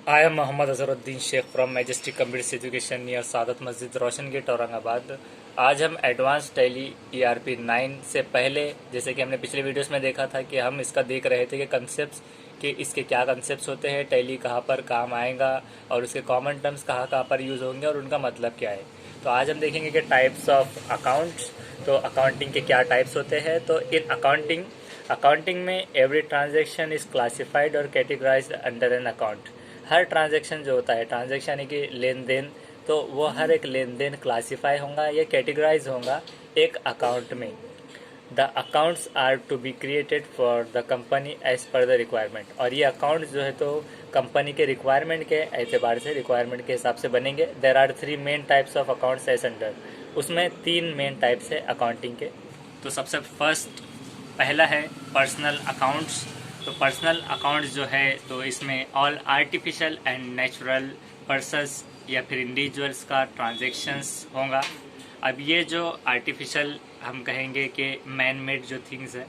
I am Mohammad Azharuddin Shaikh from Majestic computer education near Sadat Masjid Roshan gate Aurangabad. आज हम advance tally ERP 9 से पहले, जैसे कि हमने पिछले वीडियोस में देखा था कि हम इसका देख रहे थे कि कंसेप्ट कि इसके क्या कंसेप्ट होते हैं, टैली कहाँ पर काम आएगा और उसके कॉमन टर्म्स कहाँ कहाँ पर यूज़ होंगे और उनका मतलब क्या है। तो आज हम देखेंगे कि टाइप्स ऑफ अकाउंट्स, तो अकाउंटिंग के क्या टाइप्स होते हैं। तो इन अकाउंटिंग में एवरी ट्रांजेक्शन इज़ क्लासिफाइड और categorised under an account. Her transaction जो होता है, ट्रांजैक्शन यानी कि लेन देन, तो वो हर एक लेन देन क्लासीफाई होगा या कैटेगराइज होगा एक अकाउंट में। The accounts are to be created for the company as per the requirement. और ये अकाउंट जो है तो कंपनी के रिक्वायरमेंट के एतबार से, रिक्वायरमेंट के हिसाब से बनेंगे। There are 3 main types of accounts as under. उसमें 3 मेन टाइप्स है अकाउंटिंग के। तो सबसे फर्स्ट पहला है पर्सनल अकाउंट्स। तो पर्सनल अकाउंट्स जो है तो इसमें all artificial and natural persons या फिर इंडिविजुअल्स का ट्रांजेक्शंस होगा। अब ये जो आर्टिफिशियल हम कहेंगे कि मैन मेड जो थिंग्स है,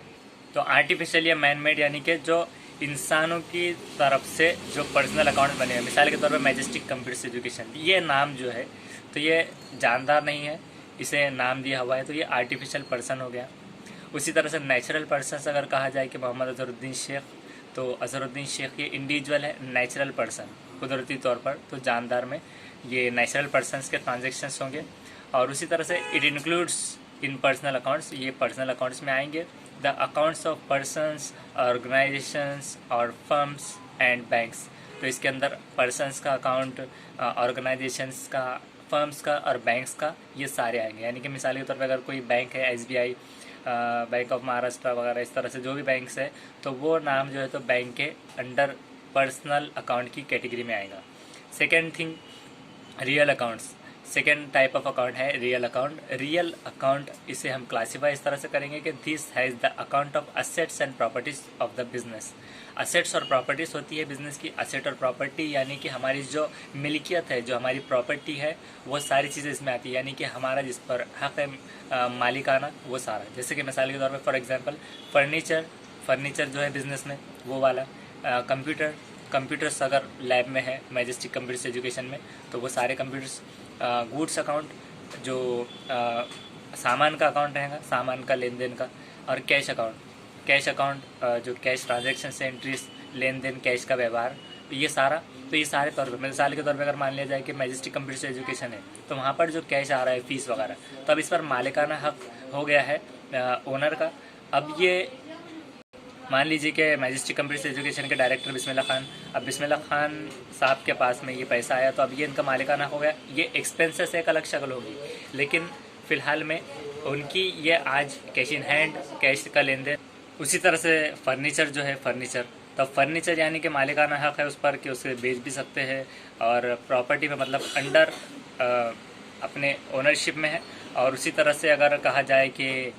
तो आर्टिफिशियल या मैन मेड यानी कि जो इंसानों की तरफ से जो पर्सनल अकाउंट बने हैं। मिसाल के तौर पर मैजेस्टिक कंप्यूटर एजुकेशन, ये नाम जो है तो ये जानदार नहीं है, इसे नाम दिया हुआ है, तो ये आर्टिफिशियल पर्सन हो गया। उसी तरह से नेचुरल पर्सन्स अगर कहा जाए कि मोहम्मद अजहरुद्दीन शेख, तो अजहरुद्दीन शेख ये इंडिविजुअल है, नेचुरल पर्सन कुदरती तौर पर, तो जानदार में ये नेचुरल पर्सन्स के ट्रांजेक्शन्स होंगे। और उसी तरह से it includes in personal accounts, ये पर्सनल अकाउंट्स में आएंगे। The accounts of persons, organisations और फर्म्स एंड बैंक्स। तो इसके अंदर पर्सन्स का अकाउंट, ऑर्गेनाइजेशंस का, फर्म्स का और बैंक्स का, ये सारे आएंगे। यानी कि मिसाल के तौर पर अगर कोई बैंक है, SBI, बैंक ऑफ महाराष्ट्र वगैरह, इस तरह से जो भी बैंक्स है, तो वो नाम जो है तो बैंक के अंडर पर्सनल अकाउंट की कैटेगरी में आएगा। Second thing, real accounts. Second type of account है रियल अकाउंट। रियल अकाउंट इसे हम क्लासीफाई इस तरह से करेंगे कि this has the account of assets and properties of the business. Assets और प्रॉपर्टीज़ होती है बिजनेस की। असेट और प्रॉपर्टी यानी कि हमारी जो मिल्कियत है, जो हमारी प्रॉपर्टी है, वो सारी चीज़ें इसमें आती है। यानी कि हमारा जिस पर हक है मालिकाना, वो सारा। जैसे कि मिसाल के तौर पर फॉर एग्जांपल फर्नीचर जो है बिजनेस में, वो वाला। कंप्यूटर्स अगर लैब में है मैजेस्टिक कंप्यूटर्स एजुकेशन में, तो वो सारे कंप्यूटर्स। गुड्स अकाउंट जो सामान का अकाउंट रहेगा, सामान का लेन देन का। और कैश अकाउंट जो कैश ट्रांजेक्शन से एंट्रीज, लेन देन, कैश का व्यवहार, तो ये सारे तौर पर, मिसाल के तौर पर अगर मान लिया जाए कि मैजेस्टिक कंप्यूटर एजुकेशन है, तो वहाँ पर जो कैश आ रहा है, फीस वगैरह, तो अब इस पर मालिकाना हक हो गया है ओनर का। अब ये मान लीजिए कि मैजेस्टिक कंप्यूटर एजुकेशन के डायरेक्टर बिस्मिल्लाह खान, अब बिस्मिल्लाह खान साहब के पास में ये पैसा आया, तो अब ये इनका मालिकाना हो गया। ये एक्सपेंसेस एक अलग शक्ल होगी, लेकिन फ़िलहाल में उनकी ये आज कैश इन हैंड, कैश का लेन देन। उसी तरह से फर्नीचर जो है, तो फर्नीचर यानी कि मालिकाना हक है उस पर कि उसे बेच भी सकते हैं, और प्रॉपर्टी में मतलब अंडर अपने ओनरशिप में है। और उसी तरह से अगर कहा जाए कि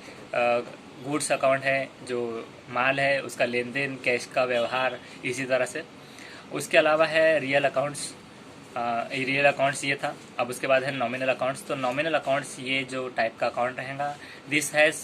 गुड्स अकाउंट है, जो माल है उसका लेन देन, कैश का व्यवहार, इसी तरह से। उसके अलावा है रियल अकाउंट्स ये था। अब उसके बाद है नॉमिनल अकाउंट्स। तो नॉमिनल अकाउंट्स ये जो टाइप का अकाउंट रहेगा, this has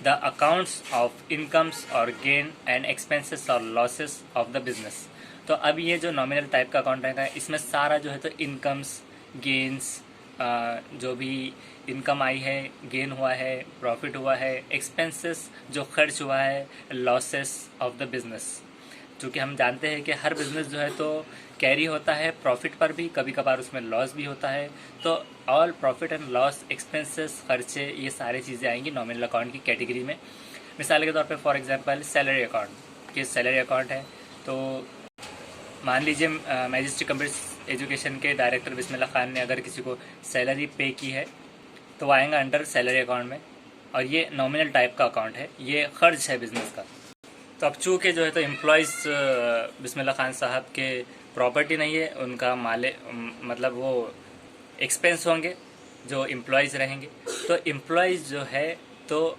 the accounts of incomes और गेन एंड एक्सपेंसेस और लॉसेस ऑफ द बिजनेस। तो अब ये जो नॉमिनल टाइप का अकाउंट रहेगा, इसमें सारा जो है तो इनकम्स, गेन्स, जो भी इनकम आई है, गेन हुआ है, प्रॉफिट हुआ है, एक्सपेंसेस जो खर्च हुआ है, लॉसेस ऑफ द बिजनेस। चूँकि हम जानते हैं कि हर बिज़नेस जो है तो कैरी होता है प्रॉफिट पर भी, कभी कभार उसमें लॉस भी होता है। तो all profit and loss, expenses, खर्चे, ये सारी चीज़ें आएंगी नॉमिनल अकाउंट की कैटेगरी में। मिसाल के तौर पे फॉर एग्जांपल सैलरी अकाउंट, कि सैलरी अकाउंट है, तो मान लीजिए मैजेस्टिक कंप्यूटर एजुकेशन के डायरेक्टर बिस्मिल्लाह खान ने अगर किसी को सैलरी पे की है, तो वो आएगा अंडर सैलरी अकाउंट में। और ये नॉमिनल टाइप का अकाउंट है, ये खर्च है बिजनेस का। तो अब चूँकि जो है तो एम्प्लॉयज़ बिस्मिल्लाह खान साहब के प्रॉपर्टी नहीं है, उनका माले मतलब वो एक्सपेंस होंगे जो एम्प्लॉयज़ रहेंगे। तो एम्प्लॉयज़ जो है तो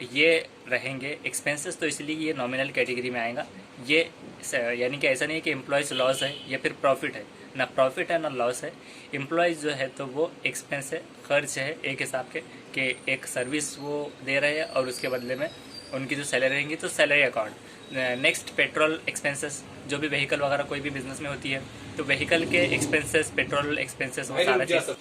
ये रहेंगे एक्सपेंसेस, तो इसलिए ये नॉमिनल कैटेगरी में आएगा। ये यानी कि ऐसा नहीं है कि एम्प्लॉयज़ लॉस है या फिर प्रॉफिट है, ना प्रॉफिट है ना लॉस है। एम्प्लॉयज़ जो है तो वो एक्सपेंस है, खर्च है एक हिसाब के, कि एक सर्विस वो दे रहे हैं और उसके बदले में उनकी जो सैलरी रहेंगी, तो salary account. Next petrol expenses, जो भी व्हीकल वगैरह कोई भी बिजनेस में होती है तो व्हीकल के एक्सपेंसेस, पेट्रोल एक्सपेंसेस, वो सारा चीज़।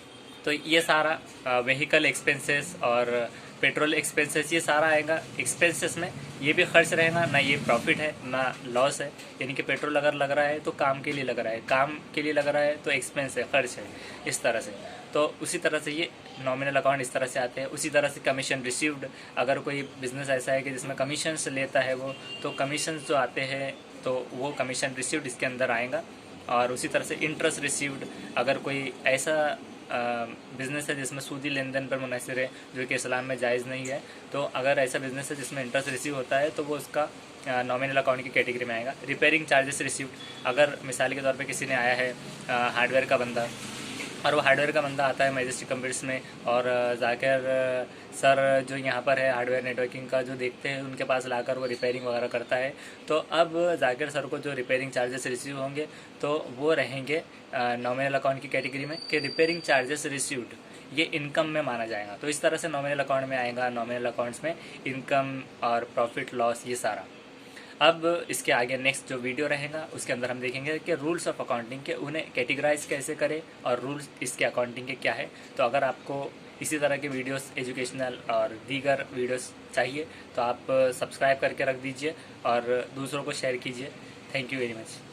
तो ये सारा व्हीकल एक्सपेंसेस और पेट्रोल एक्सपेंसेस ये सारा आएगा एक्सपेंसेस में। ये भी खर्च रहेगा, ना ये प्रॉफिट है ना लॉस है। यानी कि पेट्रोल अगर लग रहा है तो काम के लिए लग रहा है, काम के लिए लग रहा है तो एक्सपेंस है, खर्च है, इस तरह से। तो उसी तरह से ये नॉमिनल अकाउंट इस तरह से आते हैं। उसी तरह से कमीशन रिसीव्ड, अगर कोई बिजनेस ऐसा है कि जिसमें कमीशंस लेता है वो, तो कमीशंस जो आते हैं तो वो कमीशन रिसीव्ड इसके अंदर आएगा। और उसी तरह से इंटरेस्ट रिसीव्ड, अगर कोई ऐसा बिज़नेस है जिसमें सूदी लेन देन पर मुनहसर है जो कि इस्लाम में जायज़ नहीं है, तो अगर ऐसा बिज़नेस है जिसमें इंटरेस्ट रिसीव होता है तो वो उसका नॉमिनल अकाउंट की कैटेगरी में आएगा। रिपेयरिंग चार्जेस रिसीव्ड, अगर मिसाल के तौर पे किसी ने आया है हार्डवेयर का बंदा, और वो हार्डवेयर का बंदा आता है मैजेस्टिक कंप्यूटर्स में, और जाकर सर जो यहाँ पर है हार्डवेयर नेटवर्किंग का जो देखते हैं उनके पास लाकर वो रिपेयरिंग वगैरह करता है, तो अब जाकिर सर को जो रिपेयरिंग चार्जेस रिसीव होंगे तो वो रहेंगे नॉमिनल अकाउंट की कैटेगरी में, कि रिपेयरिंग चार्जेस रिसीव्ड ये इनकम में माना जाएगा। तो इस तरह से नॉमिनल अकाउंट में आएगा, नॉमिनल अकाउंट्स में इनकम और प्रॉफिट लॉस ये सारा। अब इसके आगे नेक्स्ट जो वीडियो रहेगा उसके अंदर हम देखेंगे कि रूल्स ऑफ अकाउंटिंग के उन्हें कैटेगराइज कैसे करें और रूल्स इसके अकाउंटिंग के क्या है। तो अगर आपको इसी तरह के वीडियोस एजुकेशनल और दीगर वीडियोस चाहिए तो आप सब्सक्राइब करके रख दीजिए और दूसरों को शेयर कीजिए। Thank you very much.